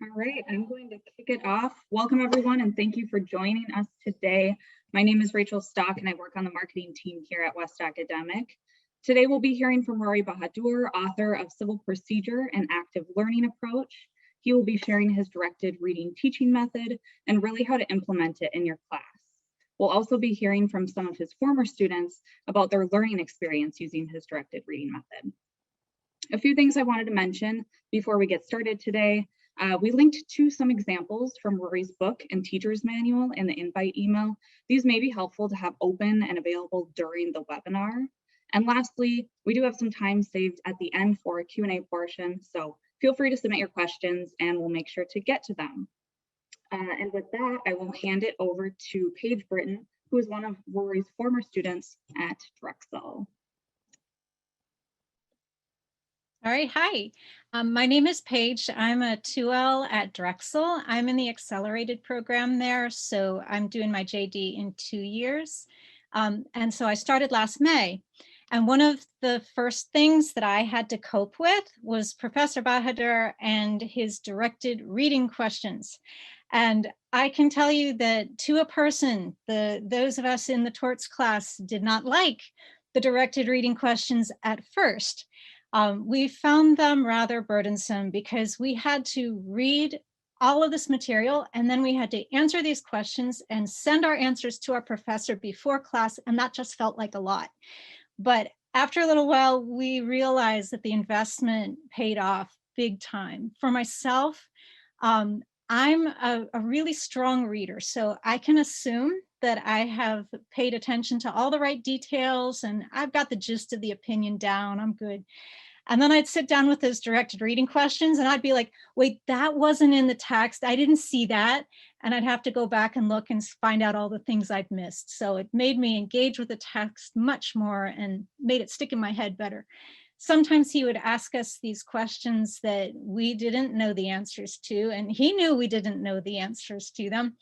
All right, I'm going to kick it off. Welcome everyone, and thank you for joining us today. My name is Rachel Stock, and I work on the marketing team here at West Academic. Today, we'll be hearing from Rory Bahadur, author of Civil Procedure and Active Learning Approach. He will be sharing his directed reading teaching method and really how to implement it in your class. We'll also be hearing from some of his former students about their learning experience using his directed reading method. A few things I wanted to mention before we get started today. We linked to some examples from Rory's book and teacher's manual in the invite email. These may be helpful to have open and available during the webinar. And lastly, we do have some time saved at the end for a Q&A portion, so feel free to submit your questions and we'll make sure to get to them. And with that, I will hand it over to Paige Britton, who is one of Rory's former students at Drexel. All right, hi. My name is Paige. I'm a 2L at Drexel. I'm in the accelerated program there, so I'm doing my JD in 2 years. And so I started last May. And one of the first things that I had to cope with was Professor Bahadur and his directed reading questions. And I can tell you that to a person, those of us in the torts class did not like the directed reading questions at first. We found them rather burdensome because we had to read all of this material and then we had to answer these questions and send our answers to our professor before class, and that just felt like a lot. But after a little while, we realized that the investment paid off big time. For myself, I'm a really strong reader, so I can assume that I have paid attention to all the right details and I've got the gist of the opinion down, I'm good. And then I'd sit down with those directed reading questions and I'd be like, wait, that wasn't in the text. I didn't see that. And I'd have to go back and look and find out all the things I'd missed. So it made me engage with the text much more and made it stick in my head better. Sometimes he would ask us these questions that we didn't know the answers to, and he knew we didn't know the answers to them.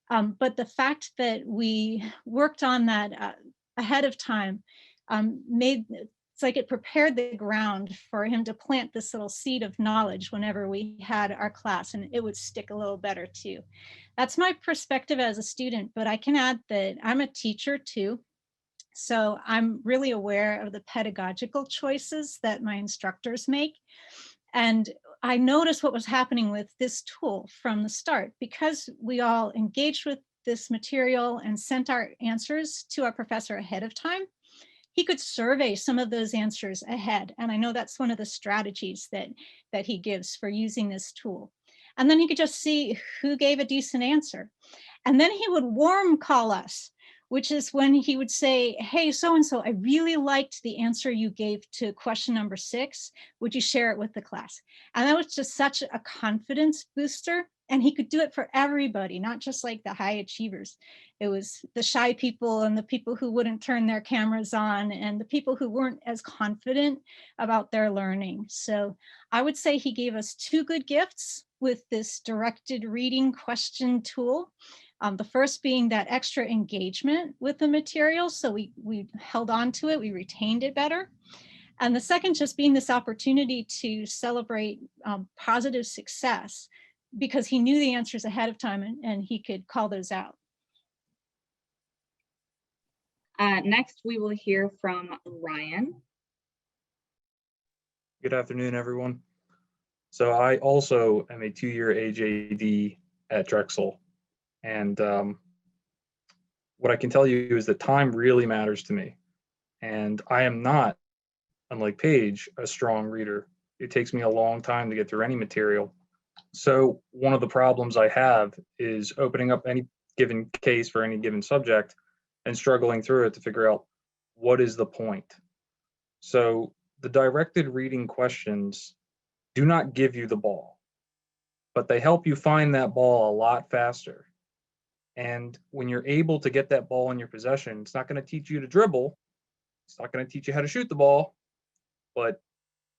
But the fact that we worked on that ahead of time it's like it prepared the ground for him to plant this little seed of knowledge whenever we had our class, and it would stick a little better too. That's my perspective as a student, but I can add that I'm a teacher too. So I'm really aware of the pedagogical choices that my instructors make. And I noticed what was happening with this tool from the start. Because we all engaged with this material and sent our answers to our professor ahead of time, he could survey some of those answers ahead. And I know that's one of the strategies that he gives for using this tool. And then he could just see who gave a decent answer. And then he would warm call us, which is when he would say, hey, so-and-so, I really liked the answer you gave to question number 6. Would you share it with the class? And that was just such a confidence booster. And he could do it for everybody, not just like the high achievers. It was the shy people and the people who wouldn't turn their cameras on and the people who weren't as confident about their learning. So I would say he gave us 2 good gifts with this directed reading question tool. The first being that extra engagement with the material. So we held on to it, we retained it better. And the second just being this opportunity to celebrate positive success, because he knew the answers ahead of time and he could call those out. Next, we will hear from Ryan. Good afternoon, everyone. So I also am a 2-year AJD at Drexel. And what I can tell you is that time really matters to me. And I am not, unlike Paige, a strong reader. It takes me a long time to get through any material. So one of the problems I have is opening up any given case for any given subject and struggling through it to figure out what is the point. So the directed reading questions do not give you the ball, but they help you find that ball a lot faster. And when you're able to get that ball in your possession, it's not going to teach you to dribble. It's not going to teach you how to shoot the ball, but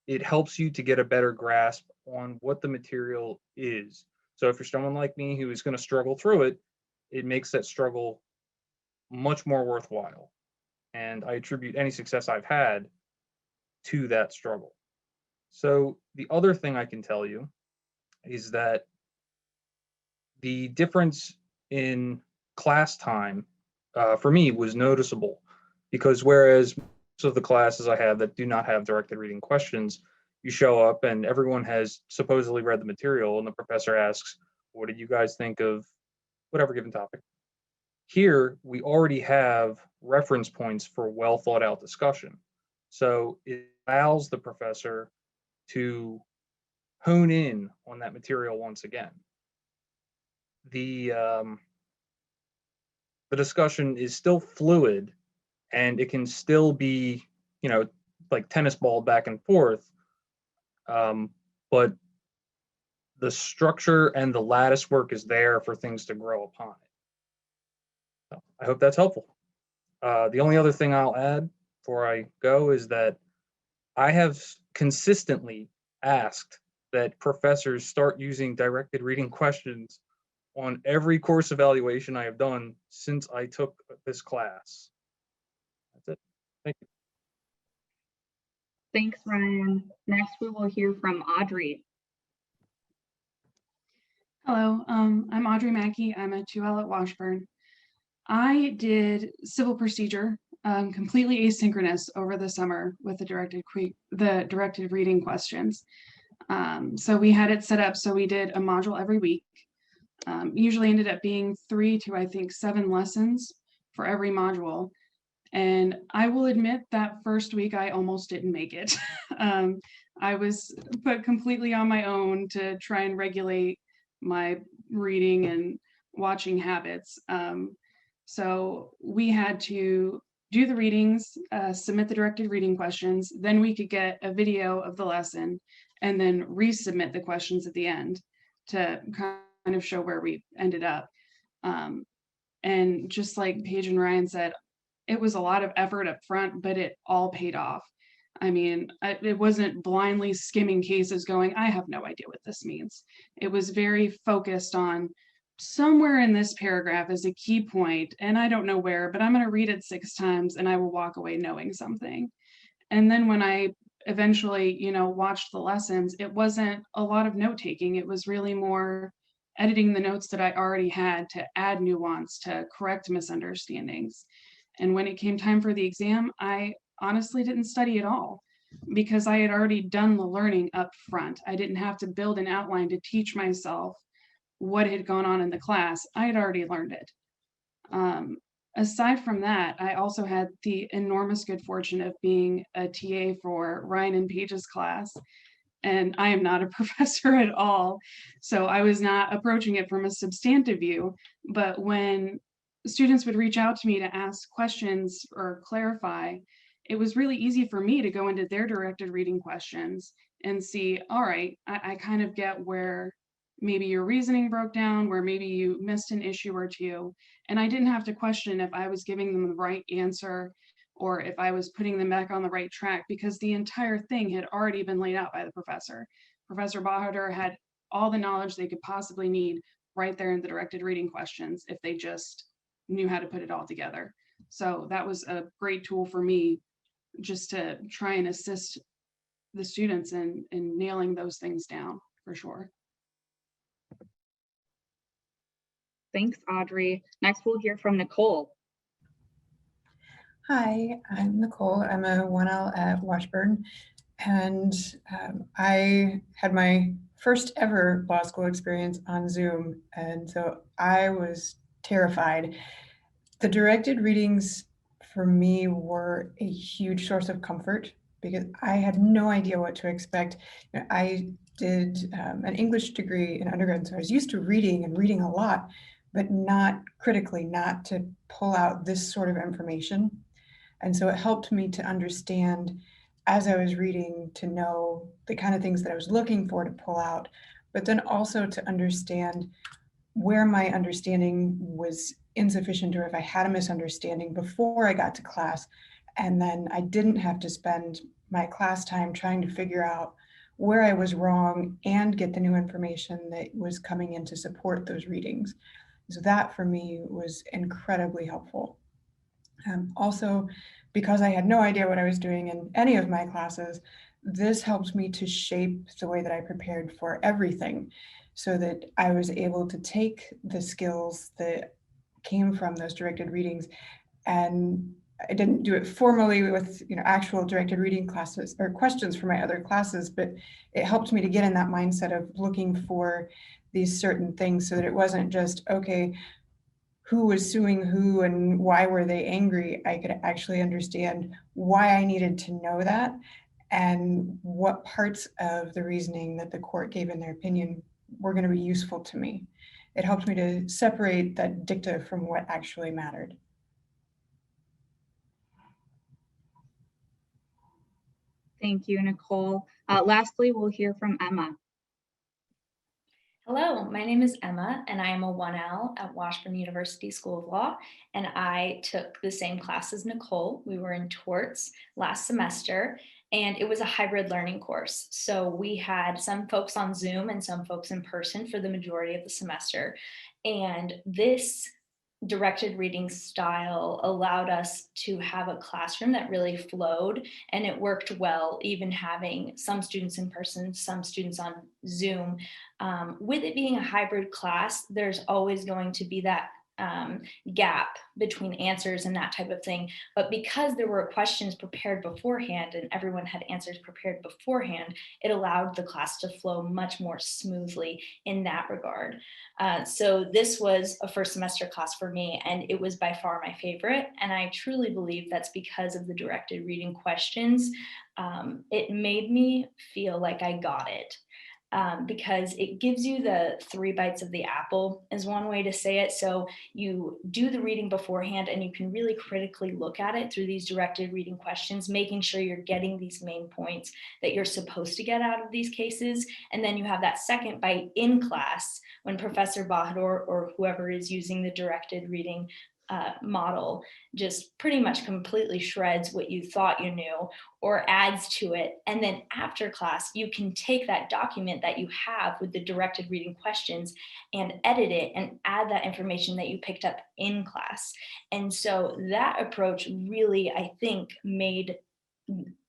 it helps you to get a better grasp on what the material is. So if you're someone like me who is going to struggle through it, it makes that struggle much more worthwhile. And I attribute any success I've had to that struggle. So the other thing I can tell you is that the difference in class time for me was noticeable, because whereas most of the classes I have that do not have directed reading questions, you show up and everyone has supposedly read the material and the professor asks, what did you guys think of whatever given topic? Here, we already have reference points for well thought out discussion. So it allows the professor to hone in on that material once again. The discussion is still fluid, and it can still be, like tennis ball back and forth, but the structure and the lattice work is there for things to grow upon it. So I hope that's helpful. The only other thing I'll add before I go is that I have consistently asked that professors start using directed reading questions on every course evaluation I have done since I took this class. That's it. Thank you. Thanks, Ryan. Next, we will hear from Audrey. Hello, I'm Audrey Mackey. I'm a 2L at Washburn. I did civil procedure, completely asynchronous over the summer with the directed reading questions. So we had it set up so we did a module every week. Usually ended up being 3 to I think 7 lessons for every module. And I will admit that first week I almost didn't make it. I was put completely on my own to try and regulate my reading and watching habits. So we had to do the readings, submit the directed reading questions, then we could get a video of the lesson and then resubmit the questions at the end to kind of show where we ended up. And just like Paige and Ryan said, it was a lot of effort up front, but it all paid off. I mean, it wasn't blindly skimming cases going, I have no idea what this means. It was very focused on somewhere in this paragraph is a key point, and I don't know where, but I'm going to read it 6 times and I will walk away knowing something. And then when I eventually, watched the lessons, it wasn't a lot of note taking. It was really more editing the notes that I already had to add nuance, to correct misunderstandings. And when it came time for the exam, I honestly didn't study at all because I had already done the learning up front. I didn't have to build an outline to teach myself what had gone on in the class. I had already learned it. Aside from that, I also had the enormous good fortune of being a TA for Ryan and Paige's class. And I am not a professor at all. So I was not approaching it from a substantive view. But when students would reach out to me to ask questions or clarify, it was really easy for me to go into their directed reading questions and see, all right, I kind of get where maybe your reasoning broke down, where maybe you missed an issue or two. And I didn't have to question if I was giving them the right answer or if I was putting them back on the right track, because the entire thing had already been laid out by the professor. Professor Bahadur had all the knowledge they could possibly need right there in the directed reading questions if they just knew how to put it all together. So that was a great tool for me just to try and assist the students in nailing those things down for sure. Thanks, Audrey. Next, we'll hear from Nicole. Hi, I'm Nicole. I'm a 1L at Washburn, and I had my first ever law school experience on Zoom, and so I was terrified. The directed readings for me were a huge source of comfort because I had no idea what to expect. I did an English degree in undergrad, so I was used to reading and reading a lot, but not critically, not to pull out this sort of information. And so it helped me to understand as I was reading, to know the kind of things that I was looking for to pull out, but then also to understand where my understanding was insufficient or if I had a misunderstanding before I got to class. And then I didn't have to spend my class time trying to figure out where I was wrong and get the new information that was coming in to support those readings. So that for me was incredibly helpful. Also, because I had no idea what I was doing in any of my classes, this helped me to shape the way that I prepared for everything. so that I was able to take the skills that came from those directed readings, and I didn't do it formally with actual directed reading classes or questions for my other classes, but it helped me to get in that mindset of looking for these certain things, so that it wasn't just, okay, who was suing who and why were they angry. I could actually understand why I needed to know that and what parts of the reasoning that the court gave in their opinion were going to be useful to me. It helped me to separate that dicta from what actually mattered. Thank you, Nicole. Lastly, we'll hear from Emma. Hello, my name is Emma, and I am a 1L at Washburn University School of Law, and I took the same class as Nicole. We were in torts last semester, and it was a hybrid learning course. So we had some folks on Zoom and some folks in person for the majority of the semester. And this directed reading style allowed us to have a classroom that really flowed, and it worked well, even having some students in person, some students on Zoom. With it being a hybrid class, there's always going to be that gap between answers and that type of thing. But because there were questions prepared beforehand and everyone had answers prepared beforehand, it allowed the class to flow much more smoothly in that regard. So this was a first semester class for me, and it was by far my favorite. And I truly believe that's because of the directed reading questions. It made me feel like I got it. Because it gives you the 3 bites of the apple is one way to say it. So you do the reading beforehand and you can really critically look at it through these directed reading questions, making sure you're getting these main points that you're supposed to get out of these cases. And then you have that second bite in class when Professor Bahadur or whoever is using the directed reading model just pretty much completely shreds what you thought you knew or adds to it. And then after class, you can take that document that you have with the directed reading questions and edit it and add that information that you picked up in class. And so that approach really, I think,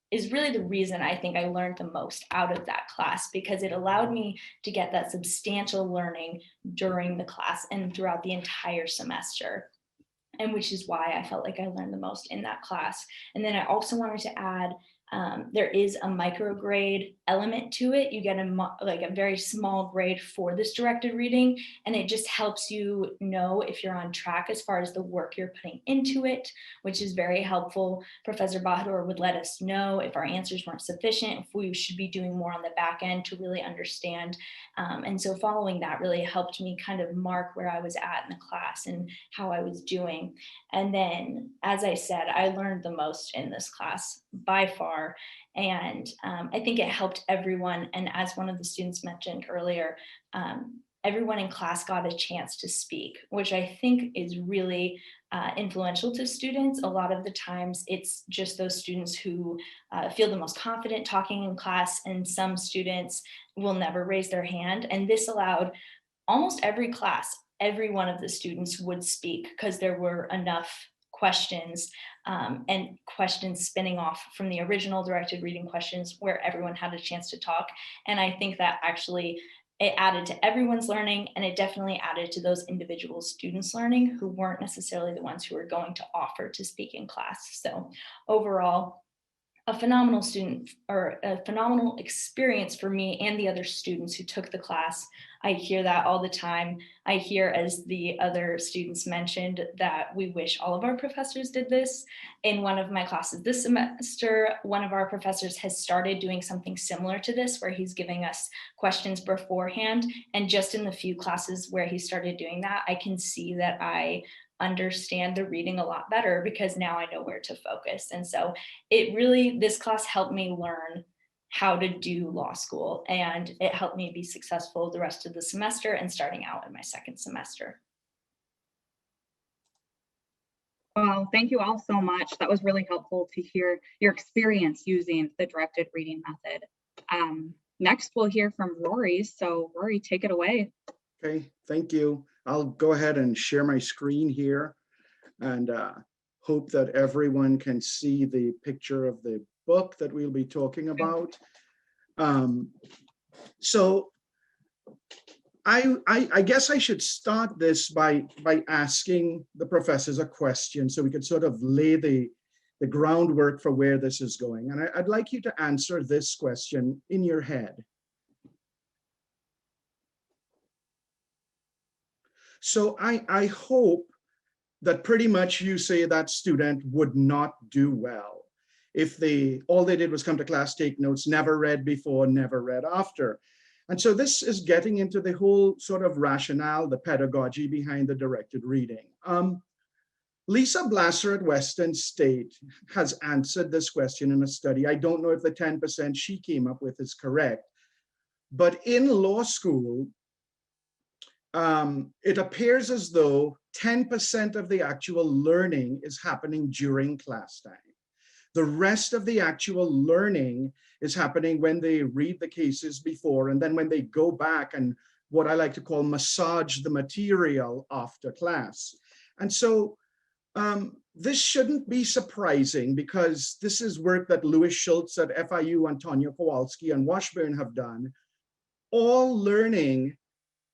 is really the reason I think I learned the most out of that class, because it allowed me to get that substantial learning during the class and throughout the entire semester. And which is why I felt like I learned the most in that class. And then I also wanted to add, there is a micro grade element to it. You get a very small grade for this directed reading, and it just helps you know if you're on track as far as the work you're putting into it, which is very helpful. Professor Bahadur would let us know if our answers weren't sufficient, if we should be doing more on the back end to really understand. And so following that really helped me kind of mark where I was at in the class and how I was doing. And then, as I said, I learned the most in this class by far. And I think it helped everyone. And as one of the students mentioned earlier, everyone in class got a chance to speak, which I think is really influential to students. A lot of the times it's just those students who feel the most confident talking in class, and some students will never raise their hand. And this allowed almost every class, every one of the students would speak, because there were enough questions and questions spinning off from the original directed reading questions where everyone had a chance to talk. And I think that actually it added to everyone's learning, and it definitely added to those individual students' learning who weren't necessarily the ones who were going to offer to speak in class. So overall, a phenomenal experience for me and the other students who took the class. I hear that all the time. I hear, as the other students mentioned, that we wish all of our professors did this. In one of my classes this semester, one of our professors has started doing something similar to this, where he's giving us questions beforehand. And just in the few classes where he started doing that, I can see that I understand the reading a lot better, because now I know where to focus. And so this class helped me learn how to do law school, and it helped me be successful the rest of the semester and starting out in my second semester. Well, thank you all so much. That was really helpful to hear your experience using the directed reading method. Next, we'll hear from Rory. So Rory, take it away. Okay, thank you. I'll go ahead and share my screen here, and hope that everyone can see the picture of the book that we'll be talking about. So I guess I should start this by asking the professors a question so we could sort of lay the groundwork for where this is going. And I'd like you to answer this question in your head. So I hope that pretty much you say that student would not do well if all they did was come to class, take notes, never read before, never read after. And so this is getting into the whole sort of rationale, the pedagogy behind the directed reading. Lisa Blasser at Western State has answered this question in a study. I don't know if the 10% she came up with is correct, but in law school, it appears as though 10% of the actual learning is happening during class time. The rest of the actual learning is happening when they read the cases before, and then when they go back and what I like to call massage the material after class. And so this shouldn't be surprising because this is work that Louis Schultz at FIU, Antonio Kowalski, and Washburn have done. All learning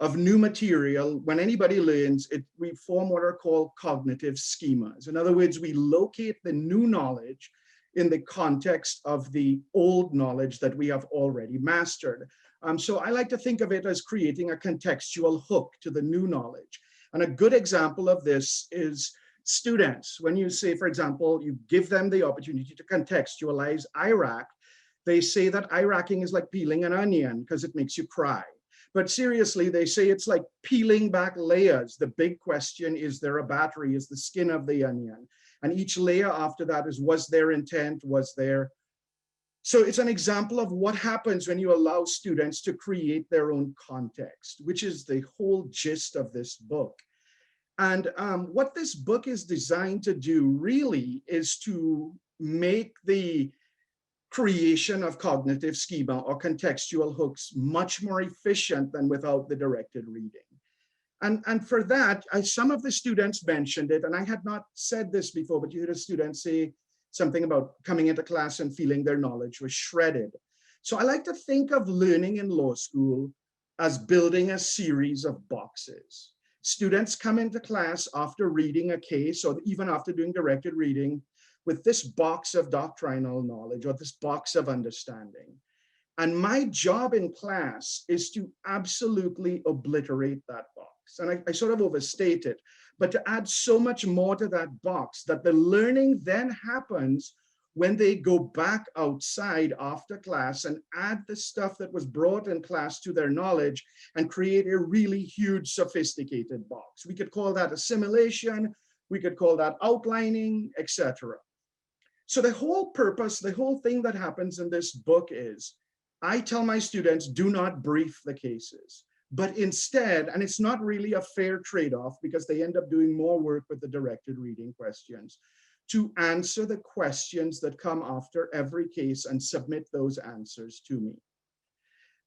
of new material, when anybody learns it, we form what are called cognitive schemas. In other words, we locate the new knowledge in the context of the old knowledge that we have already mastered. So I like to think of it as creating a contextual hook to the new knowledge. And a good example of this is students. When you say, for example, you give them the opportunity to contextualize Iraq, they say that Iraqing is like peeling an onion because it makes you cry. But seriously, they say it's like peeling back layers. The big question, is there a battery, is the skin of the onion? And each layer after that is, was there intent, was there? So it's an example of what happens when you allow students to create their own context, which is the whole gist of this book. And what this book is designed to do really is to make the creation of cognitive schema or contextual hooks much more efficient than without the directed reading. And for that, some of the students mentioned it, and I had not said this before, but you heard a student say something about coming into class and feeling their knowledge was shredded. So I like to think of learning in law school as building a series of boxes. Students come into class after reading a case or even after doing directed reading with this box of doctrinal knowledge or this box of understanding. And my job in class is to absolutely obliterate that box. And I sort of overstate it, but to add so much more to that box that the learning then happens when they go back outside after class and add the stuff that was brought in class to their knowledge and create a really huge, sophisticated box. We could call that assimilation, we could call that outlining, etc. So the whole purpose, the whole thing that happens in this book is, I tell my students, do not brief the cases, but instead, and it's not really a fair trade-off because they end up doing more work with the directed reading questions, to answer the questions that come after every case and submit those answers to me.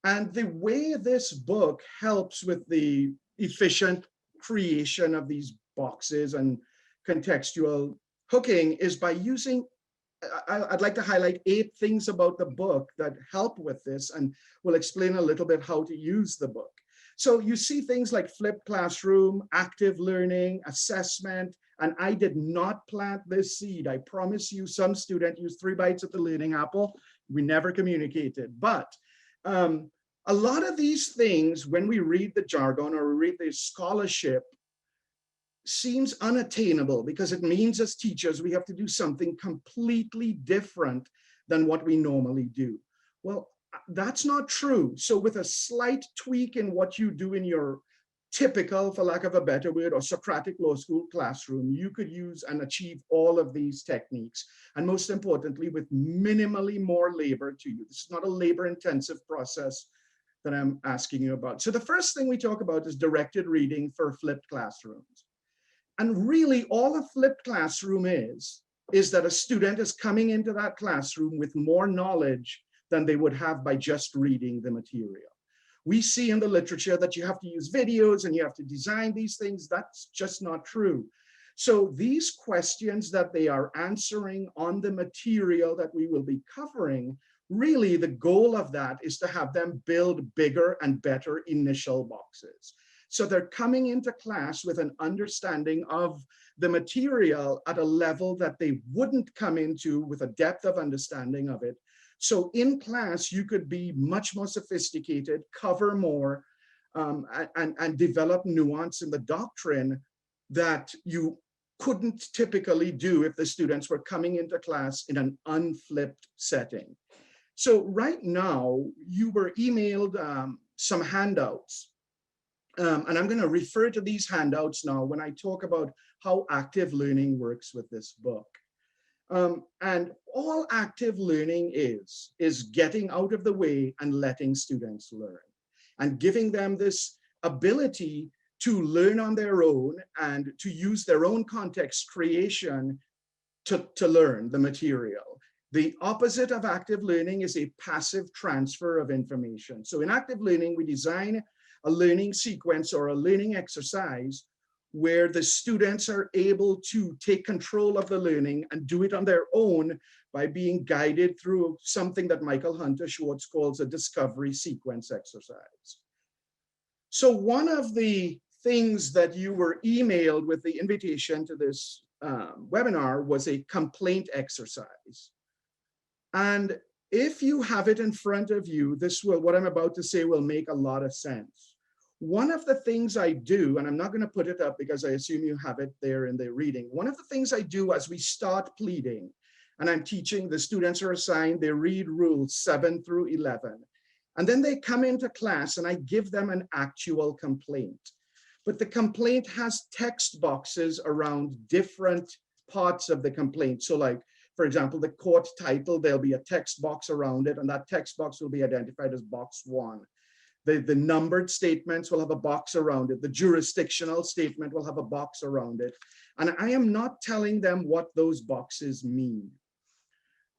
And the way this book helps with the efficient creation of these boxes and contextual hooking is by using, I'd like to highlight 8 things about the book that help with this, and we'll explain a little bit how to use the book. So you see things like flipped classroom, active learning, assessment, and I did not plant this seed. I promise you, some student used 3 bites at the learning apple. We never communicated, but a lot of these things, when we read the jargon or read the scholarship, seems unattainable because it means as teachers, we have to do something completely different than what we normally do. Well, that's not true. So with a slight tweak in what you do in your typical, for lack of a better word, or Socratic law school classroom, you could use and achieve all of these techniques. And most importantly, with minimally more labor to you. This is not a labor-intensive process that I'm asking you about. So the first thing we talk about is directed reading for flipped classrooms. And really all a flipped classroom is that a student is coming into that classroom with more knowledge than they would have by just reading the material. We see in the literature that you have to use videos and you have to design these things. That's just not true. So these questions that they are answering on the material that we will be covering really the goal of that is to have them build bigger and better initial boxes. So they're coming into class with an understanding of the material at a level that they wouldn't come into with a depth of understanding of it. So in class, you could be much more sophisticated, cover more, and develop nuance in the doctrine that you couldn't typically do if the students were coming into class in an unflipped setting. So right now, you were emailed some handouts. And I'm going to refer to these handouts now when I talk about how active learning works with this book. And all active learning is getting out of the way and letting students learn and giving them this ability to learn on their own and to use their own context creation to learn the material. The opposite of active learning is a passive transfer of information. So in active learning, we design a learning sequence or a learning exercise where the students are able to take control of the learning and do it on their own by being guided through something that Michael Hunter Schwartz calls a discovery sequence exercise. So one of the things that you were emailed with the invitation to this webinar was a complaint exercise. And if you have it in front of you, what I'm about to say will make a lot of sense. One of the things I do, and I'm not going to put it up because I assume you have it there in the reading. One of the things I do as we start pleading, and I'm teaching, the students are assigned, they read rules 7 through 11. And then they come into class and I give them an actual complaint. But the complaint has text boxes around different parts of the complaint. So like, for example, the court title, there'll be a text box around it, and that text box will be identified as box 1. The numbered statements will have a box around it. The jurisdictional statement will have a box around it. And I am not telling them what those boxes mean.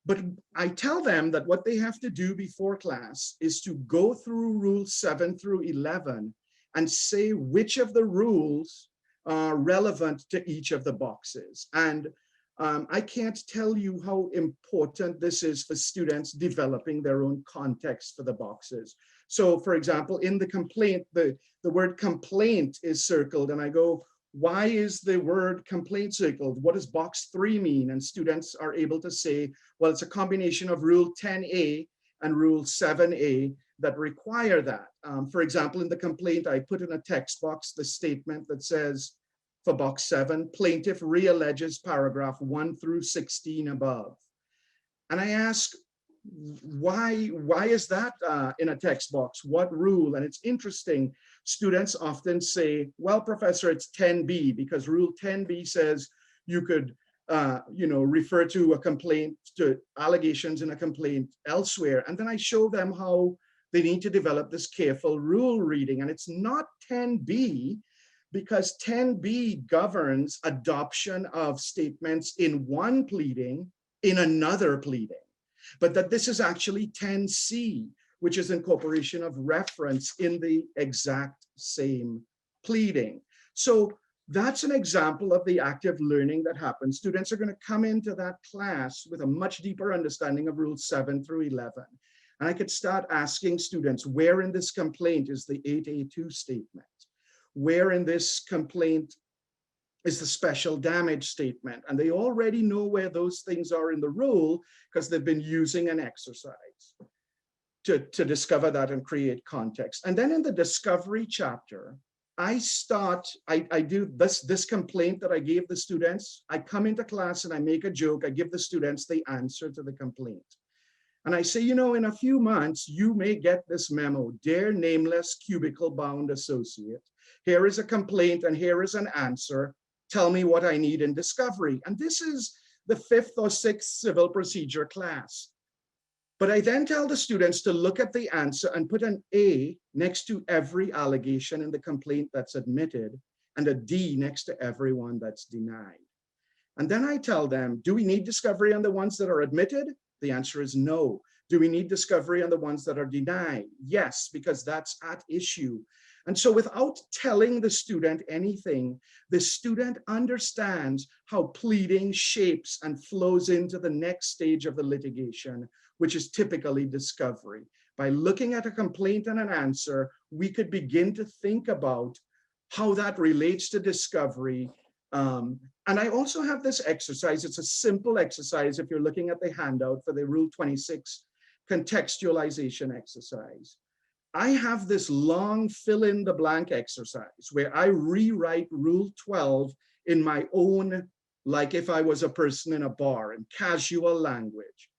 But I tell them that what they have to do before class is to go through rules 7 through 11 and say which of the rules are relevant to each of the boxes. And I can't tell you how important this is for students developing their own context for the boxes. So for example, in the complaint, the word complaint is circled, and I go, why is the word complaint circled? What does box 3 mean? And students are able to say, well, it's a combination of rule 10A and rule 7A that require that. For example, in the complaint, I put in a text box the statement that says, for box 7, plaintiff realleges paragraph 1 through 16 above. And I ask, why is that in a text box? What rule? And it's interesting. Students often say, well, professor, it's 10B because rule 10B says you could refer to a complaint, to allegations in a complaint elsewhere. And then I show them how they need to develop this careful rule reading. And it's not 10B because 10B governs adoption of statements in one pleading in another pleading. But that this is actually 10C, which is incorporation of reference in the exact same pleading. So that's an example of the active learning that happens. Students are going to come into that class with a much deeper understanding of rules 7 through 11. And I could start asking students, where in this complaint is the 8A2 statement? Where in this complaint is the special damage statement? And they already know where those things are in the rule because they've been using an exercise to discover that and create context. And then in the discovery chapter, I do this complaint that I gave the students. I come into class and I make a joke. I give the students the answer to the complaint. And I say, in a few months, you may get this memo, dear nameless cubicle bound associate. Here is a complaint and here is an answer. Tell me what I need in discovery. And this is the 5th or 6th civil procedure class. But I then tell the students to look at the answer and put an A next to every allegation in the complaint that's admitted and a D next to every one that's denied. And then I tell them, do we need discovery on the ones that are admitted? The answer is no. Do we need discovery on the ones that are denied? Yes, because that's at issue. And so without telling the student anything, the student understands how pleading shapes and flows into the next stage of the litigation, which is typically discovery. By looking at a complaint and an answer, we could begin to think about how that relates to discovery. And I also have this exercise. It's a simple exercise if you're looking at the handout for the Rule 26 contextualization exercise. I have this long fill in the blank exercise where I rewrite Rule 12 in my own, like if I was a person in a bar, in casual language.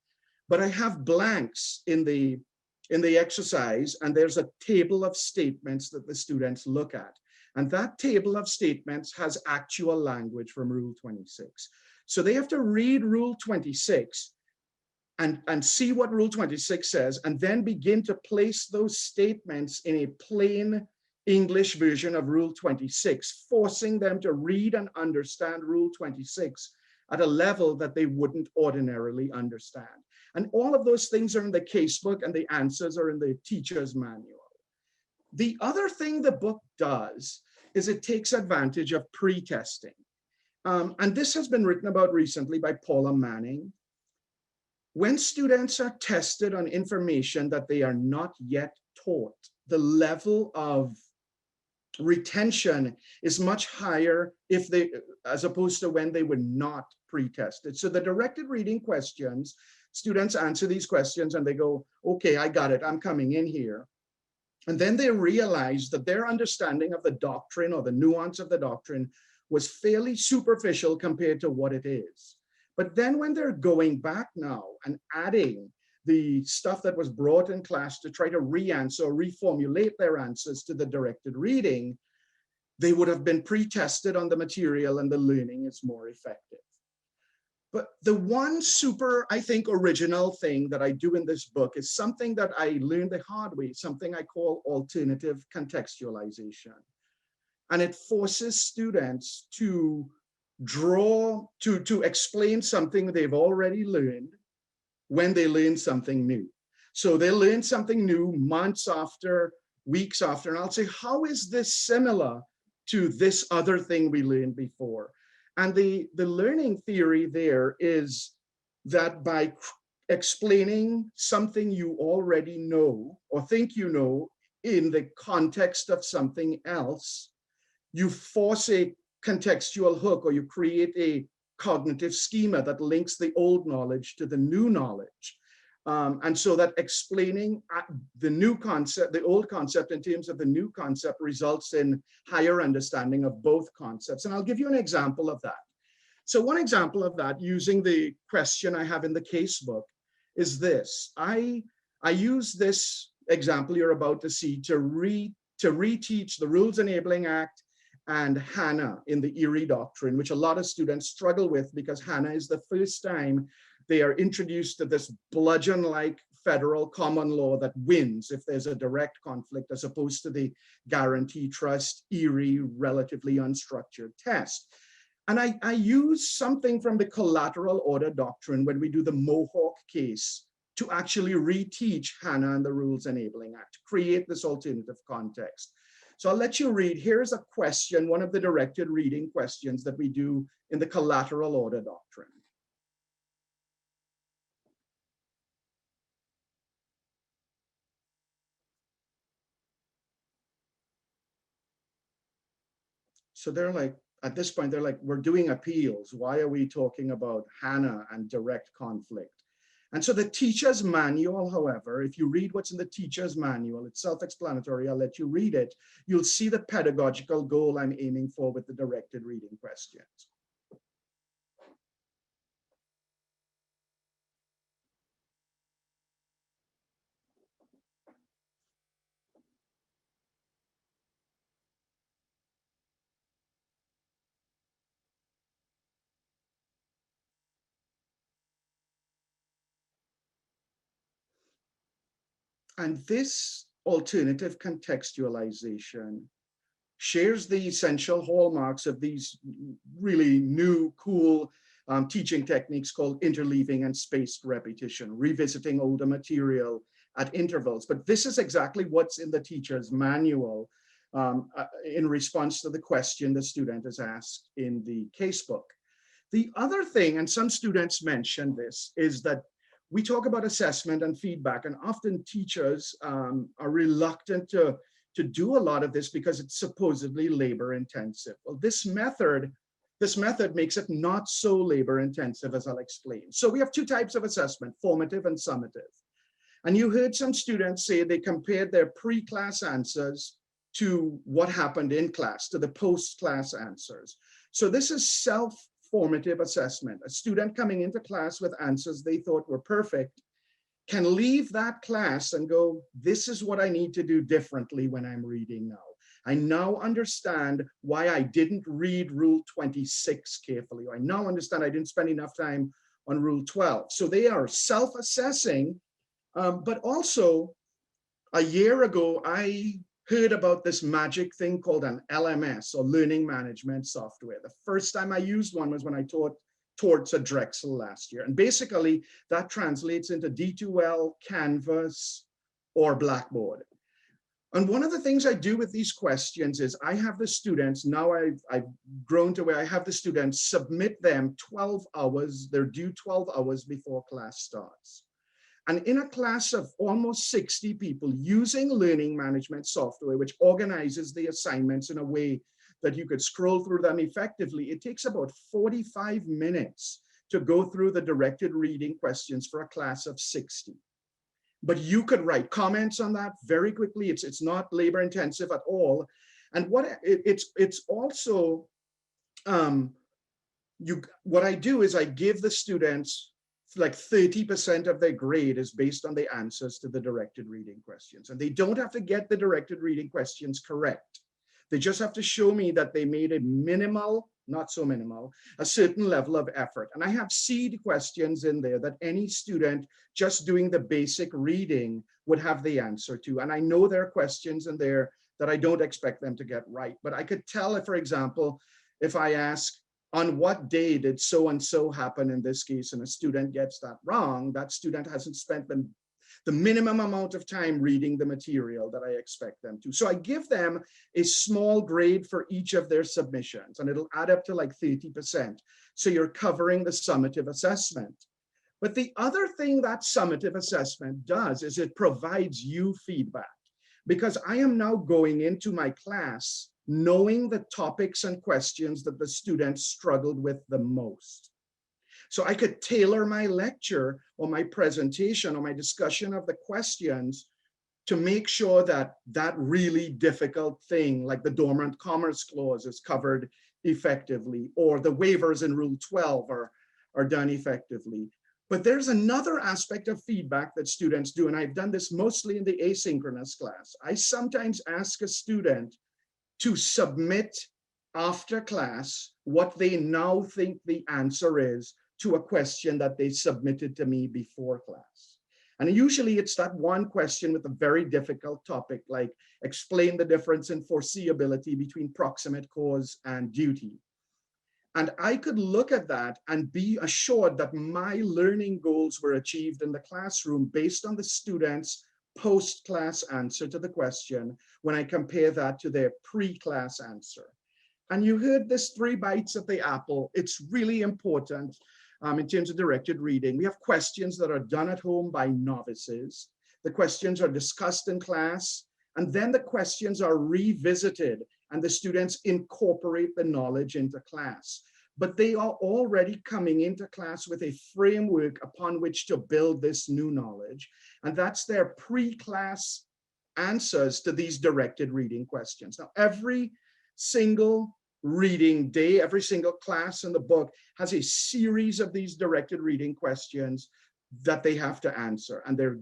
But I have blanks in the exercise, and there's a table of statements that the students look at. And that table of statements has actual language from Rule 26. So they have to read Rule 26 and see what Rule 26 says, and then begin to place those statements in a plain English version of Rule 26, forcing them to read and understand Rule 26 at a level that they wouldn't ordinarily understand. And all of those things are in the casebook, and the answers are in the teacher's manual. The other thing the book does is it takes advantage of pre-testing. And this has been written about recently by Paula Manning. When students are tested on information that they are not yet taught, the level of retention is much higher if they, as opposed to when they were not pre-tested. So the directed reading questions, students answer these questions and they go, okay, I got it, I'm coming in here. And then they realize that their understanding of the doctrine or the nuance of the doctrine was fairly superficial compared to what it is. But then when they're going back now and adding the stuff that was brought in class to try to re-answer or reformulate their answers to the directed reading, they would have been pre-tested on the material, and the learning is more effective. But the one super, I think, original thing that I do in this book is something that I learned the hard way, something I call alternative contextualization. And it forces students to to explain something they've already learned when they learn something new. So they learn something new months after, weeks after, and I'll say, how is this similar to this other thing we learned before? And the learning theory there is that by explaining something you already know or think you know in the context of something else, you force a contextual hook, or you create a cognitive schema that links the old knowledge to the new knowledge. And so that explaining the new concept, the old concept in terms of the new concept, results in higher understanding of both concepts. And I'll give you an example of that. So one example of that, using the question I have in the casebook, is this. I use this example you're about to see to reteach the Rules Enabling Act and HANA in the Erie Doctrine, which a lot of students struggle with because HANA is the first time they are introduced to this bludgeon-like federal common law that wins if there's a direct conflict, as opposed to the guarantee trust, Erie, relatively unstructured test. And I use something from the collateral order doctrine when we do the Mohawk case to actually reteach HANA and the Rules Enabling Act, to create this alternative context. So I'll let you read. Here's a question, one of the directed reading questions that we do in the collateral order doctrine. So they're like, at this point, they're like, we're doing appeals. Why are we talking about HANA and direct conflict? And so the teacher's manual, however, if you read what's in the teacher's manual, it's self-explanatory, I'll let you read it. You'll see the pedagogical goal I'm aiming for with the directed reading questions. And this alternative contextualization shares the essential hallmarks of these really new, cool teaching techniques called interleaving and spaced repetition, revisiting older material at intervals. But this is exactly what's in the teacher's manual in response to the question the student is asked in the casebook. The other thing, and some students mention this, is that we talk about assessment and feedback, and often teachers are reluctant to do a lot of this because it's supposedly labor intensive. Well, this method makes it not so labor intensive, as I'll explain. So we have two types of assessment, formative and summative. And you heard some students say they compared their pre-class answers to what happened in class, to the post-class answers. So this is self-formative assessment. A student coming into class with answers they thought were perfect can leave that class and go, this is what I need to do differently when I'm reading now. I now understand why I didn't read Rule 26 carefully. I now understand I didn't spend enough time on Rule 12. So they are self-assessing, but also a year ago, I heard about this magic thing called an LMS, or learning management software. The first time I used one was when I taught at Drexel last year. And basically that translates into D2L, Canvas, or Blackboard. And one of the things I do with these questions is I have the students, now I've grown to where I have the students submit them 12 hours, they're due 12 hours before class starts. And in a class of almost 60 people using learning management software, which organizes the assignments in a way that you could scroll through them effectively, it takes about 45 minutes to go through the directed reading questions for a class of 60. But you could write comments on that very quickly. It's not labor intensive at all. And it's also, what I do is I give the students like 30% of their grade is based on the answers to the directed reading questions. And they don't have to get the directed reading questions correct. They just have to show me that they made a minimal, not so minimal, a certain level of effort. And I have seed questions in there that any student just doing the basic reading would have the answer to. And I know there are questions in there that I don't expect them to get right. But I could tell if, for example, if I ask, on what day did so-and-so happen in this case, and a student gets that wrong, that student hasn't spent the minimum amount of time reading the material that I expect them to. So I give them a small grade for each of their submissions, and it'll add up to like 30%. So you're covering the summative assessment. But the other thing that summative assessment does is it provides you feedback, because I am now going into my class knowing the topics and questions that the students struggled with the most. So I could tailor my lecture or my presentation or my discussion of the questions to make sure that that really difficult thing, like the dormant commerce clause, is covered effectively, or the waivers in Rule 12 are done effectively. But there's another aspect of feedback that students do, and I've done this mostly in the asynchronous class. I sometimes ask a student to submit after class what they now think the answer is to a question that they submitted to me before class. And usually it's that one question with a very difficult topic, like explain the difference in foreseeability between proximate cause and duty. And I could look at that and be assured that my learning goals were achieved in the classroom based on the students' post-class answer to the question when I compare that to their pre-class answer. And you heard this 3 bites at the apple. It's really important in terms of directed reading. We have questions that are done at home by novices. The questions are discussed in class, and then the questions are revisited and the students incorporate the knowledge into class. But they are already coming into class with a framework upon which to build this new knowledge. And that's their pre-class answers to these directed reading questions. Now, every single reading day, every single class in the book has a series of these directed reading questions that they have to answer. And they're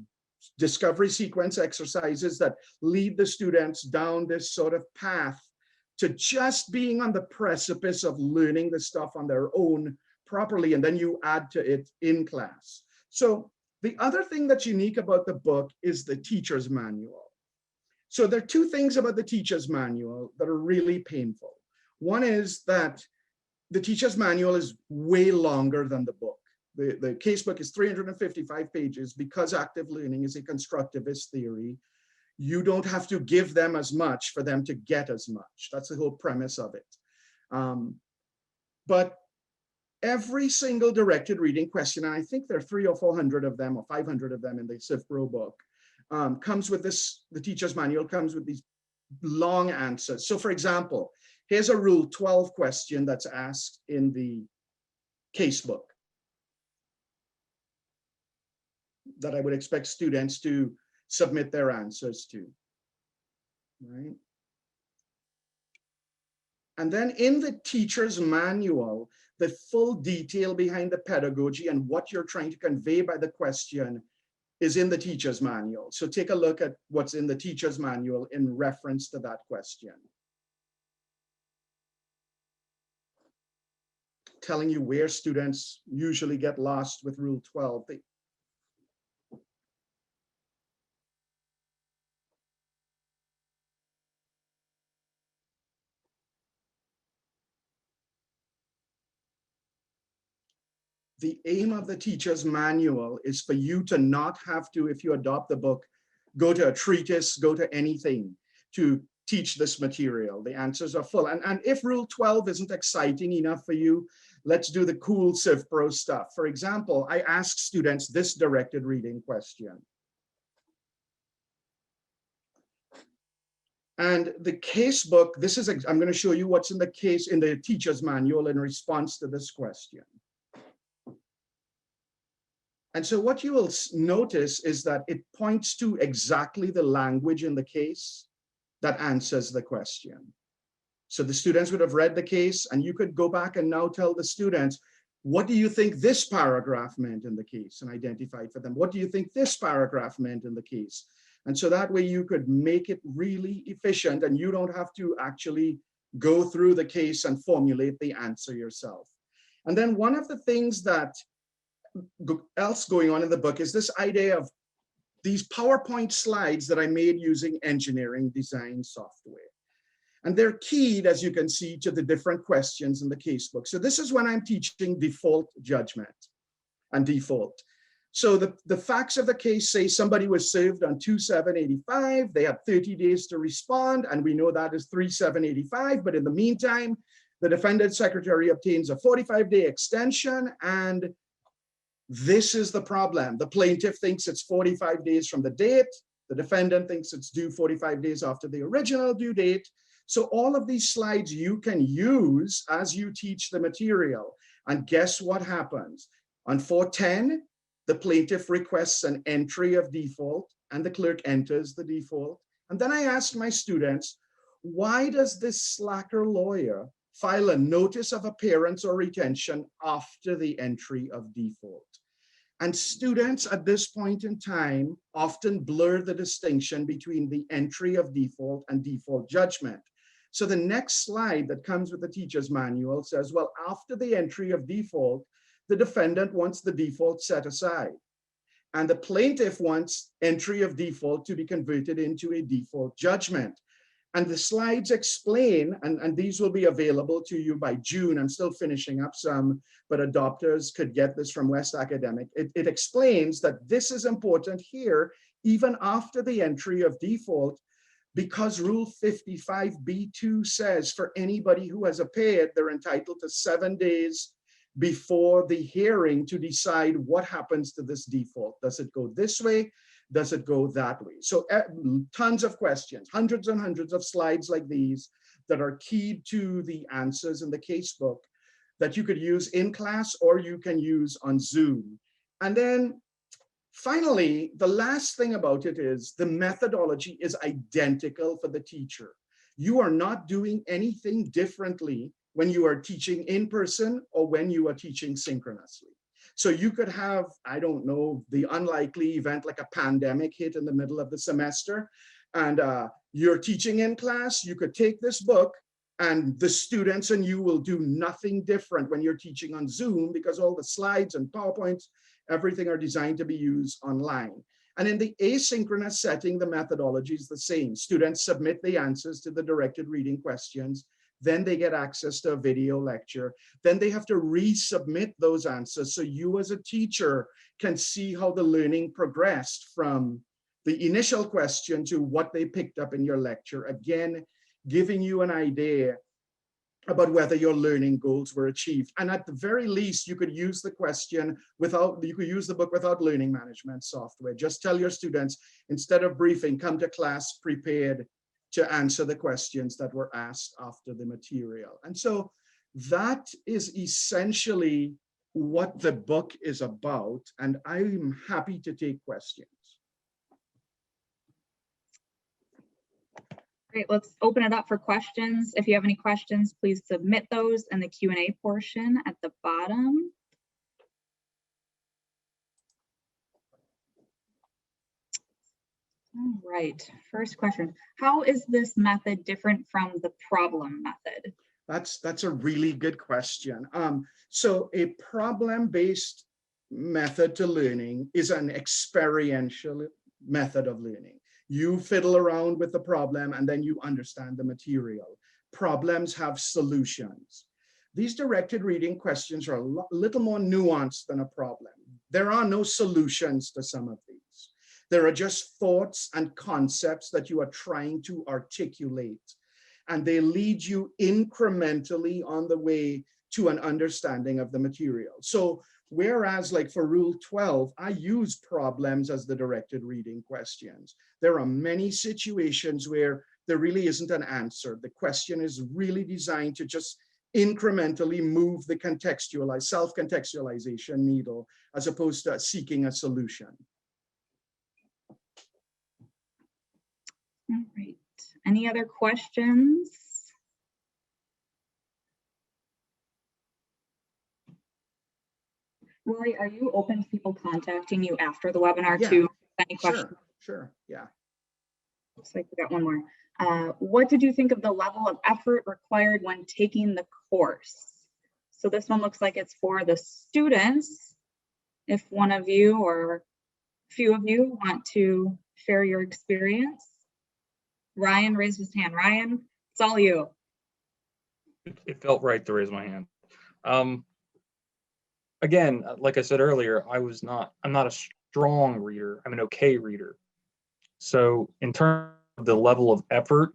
discovery sequence exercises that lead the students down this sort of path to just being on the precipice of learning the stuff on their own properly, and then you add to it in class. So the other thing that's unique about the book is the teacher's manual. So there are 2 things about the teacher's manual that are really painful. One is that the teacher's manual is way longer than the book. The casebook is 355 pages because active learning is a constructivist theory. You don't have to give them as much for them to get as much. That's the whole premise of it. But every single directed reading question, and I think there are 300 or 400 of them or 500 of them in the CivPro book, comes with this, the teacher's manual comes with these long answers. So for example, here's a Rule 12 question that's asked in the casebook that I would expect students to submit their answers to, right? And then in the teacher's manual, the full detail behind the pedagogy and what you're trying to convey by the question is in the teacher's manual. So take a look at what's in the teacher's manual in reference to that question. Telling you where students usually get lost with Rule 12. The aim of the teacher's manual is for you to not have to, if you adopt the book, go to a treatise, go to anything to teach this material. The answers are full. And if Rule 12 isn't exciting enough for you, let's do the cool CivPro stuff. For example, I ask students this directed reading question. And the case book, this is, I'm going to show you what's in the case in the teacher's manual in response to this question. And so what you will notice is that it points to exactly the language in the case that answers the question. So the students would have read the case, and you could go back and now tell the students, what do you think this paragraph meant in the case, and identify for them. What do you think this paragraph meant in the case? And so that way you could make it really efficient, and you don't have to actually go through the case and formulate the answer yourself. And then one of the things that else going on in the book is this idea of these PowerPoint slides that I made using engineering design software. And they're keyed, as you can see, to the different questions in the casebook. So this is when I'm teaching default judgment and default. So the facts of the case say somebody was served on 2/7/85. They had 30 days to respond, and we know that is 3/7/85. But in the meantime, the defendant secretary obtains a 45-day extension, and this is the problem. The plaintiff thinks it's 45 days from the date. The defendant thinks it's due 45 days after the original due date. So all of these slides you can use as you teach the material. And guess what happens? On 410, the plaintiff requests an entry of default, and the clerk enters the default. And then I ask my students, why does this slacker lawyer file a notice of appearance or retention after the entry of default? And students at this point in time often blur the distinction between the entry of default and default judgment. So the next slide that comes with the teacher's manual says, well, after the entry of default, the defendant wants the default set aside, and the plaintiff wants entry of default to be converted into a default judgment. And the slides explain, and these will be available to you by June. I'm still finishing up some, but adopters could get this from West Academic. It explains that this is important here, even after the entry of default, because Rule 55B2 says for anybody who has appeared, they're entitled to 7 days before the hearing to decide what happens to this default. Does it go this way? Does it go that way? So tons of questions, hundreds and hundreds of slides like these that are keyed to the answers in the casebook that you could use in class or you can use on Zoom. And then finally, the last thing about it is the methodology is identical for the teacher. You are not doing anything differently when you are teaching in person or when you are teaching synchronously. So you could have, I don't know, the unlikely event like a pandemic hit in the middle of the semester, and you're teaching in class. You could take this book, and the students and you will do nothing different when you're teaching on Zoom, because all the slides and PowerPoints, everything are designed to be used online. And in the asynchronous setting, the methodology is the same. Students submit the answers to the directed reading questions. Then they get access to a video lecture. Then they have to resubmit those answers so you as a teacher can see how the learning progressed from the initial question to what they picked up in your lecture. Again, giving you an idea about whether your learning goals were achieved. And at the very least, you could use the question you could use the book without learning management software. Just tell your students, instead of briefing, come to class prepared to answer the questions that were asked after the material. And so that is essentially what the book is about. And I'm happy to take questions. Great, let's open it up for questions. If you have any questions, please submit those in the Q&A portion at the bottom. All right, first question. How is this method different from the problem method? That's a really good question. So a problem-based method to learning is an experiential method of learning. You fiddle around with the problem and then you understand the material. Problems have solutions. These directed reading questions are a little more nuanced than a problem. There are no solutions to some of these. There are just thoughts and concepts that you are trying to articulate, and they lead you incrementally on the way to an understanding of the material. So whereas like for Rule 12, I use problems as the directed reading questions. There are many situations where there really isn't an answer. The question is really designed to just incrementally move the self-contextualization needle as opposed to seeking a solution. All right, any other questions? Rory, are you open to people contacting you after the webinar too? Any questions? Sure, yeah. Looks like we got one more. What did you think of the level of effort required when taking the course? So this one looks like it's for the students. If one of you or a few of you want to share your experience. Ryan raised his hand. Ryan, it's all you. It felt right to raise my hand. Again, like I said earlier, I'm not a strong reader. I'm an okay reader. So in terms of the level of effort,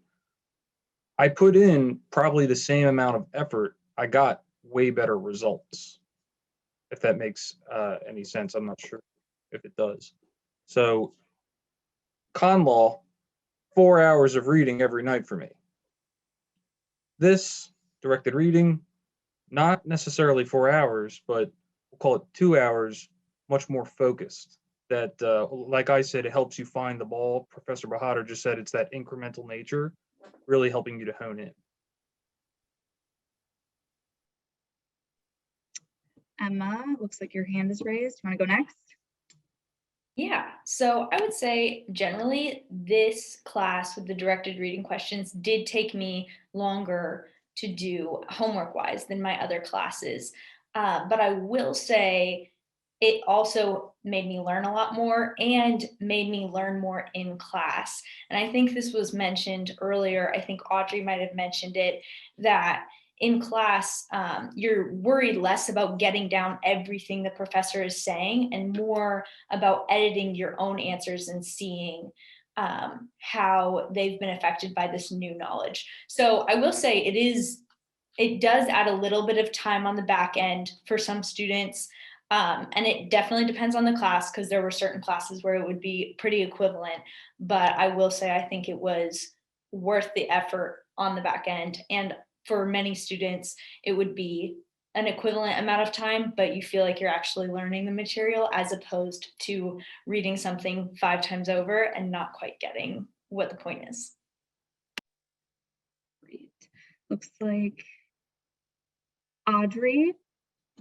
I put in probably the same amount of effort. I got way better results. If that makes any sense, I'm not sure if it does. So con law, 4 hours of reading every night for me. This directed reading, not necessarily 4 hours, but we'll call it 2 hours, much more focused. That, like I said, it helps you find the ball. Professor Bahadur just said it's that incremental nature, really helping you to hone in. Emma, looks like your hand is raised. You want to go next? Yeah, so I would say generally this class with the directed reading questions did take me longer to do homework wise than my other classes. But I will say it also made me learn a lot more and made me learn more in class. And I think this was mentioned earlier. I think Audrey might have mentioned it, that in class, you're worried less about getting down everything the professor is saying and more about editing your own answers and seeing how they've been affected by this new knowledge. So I will say it does add a little bit of time on the back end for some students. And it definitely depends on the class, because there were certain classes where it would be pretty equivalent. But I will say I think it was worth the effort on the back end. And for many students, it would be an equivalent amount of time, but you feel like you're actually learning the material as opposed to reading something 5 times over and not quite getting what the point is. Great. Looks like Audrey,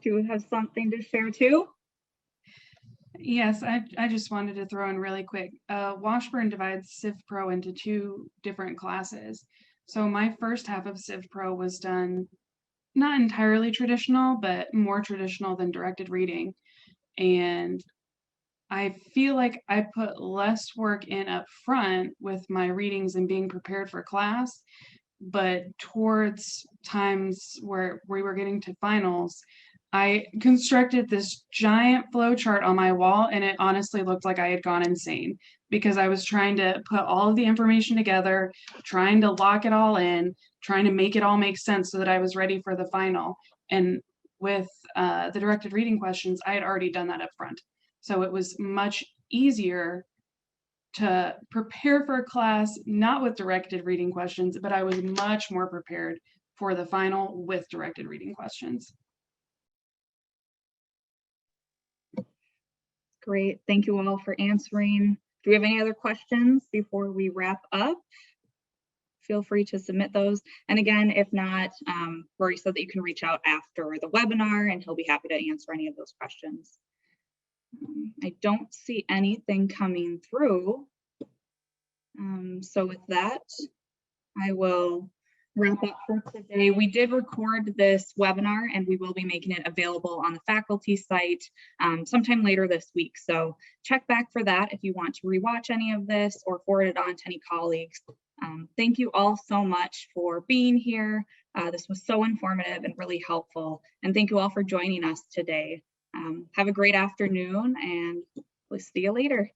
do you have something to share too? Yes, I just wanted to throw in really quick. Washburn divides Civ Pro into 2 different classes. So my first half of Civ Pro was done not entirely traditional, but more traditional than directed reading. And I feel like I put less work in up front with my readings and being prepared for class, but towards times where we were getting to finals, I constructed this giant flow chart on my wall, and it honestly looked like I had gone insane. because I was trying to put all of the information together, trying to lock it all in, trying to make it all make sense so that I was ready for the final. And with the directed reading questions, I had already done that up front. So it was much easier to prepare for a class, not with directed reading questions, but I was much more prepared for the final with directed reading questions. Great. Thank you all for answering. Do we have any other questions before we wrap up? Feel free to submit those. And again, if not, Rory said that you can reach out after the webinar and he'll be happy to answer any of those questions. I don't see anything coming through. So with that, I will wrap up for today. We did record this webinar and we will be making it available on the faculty site sometime later this week. So check back for that if you want to rewatch any of this or forward it on to any colleagues. Thank you all so much for being here. This was so informative and really helpful. And thank you all for joining us today. Have a great afternoon and we'll see you later.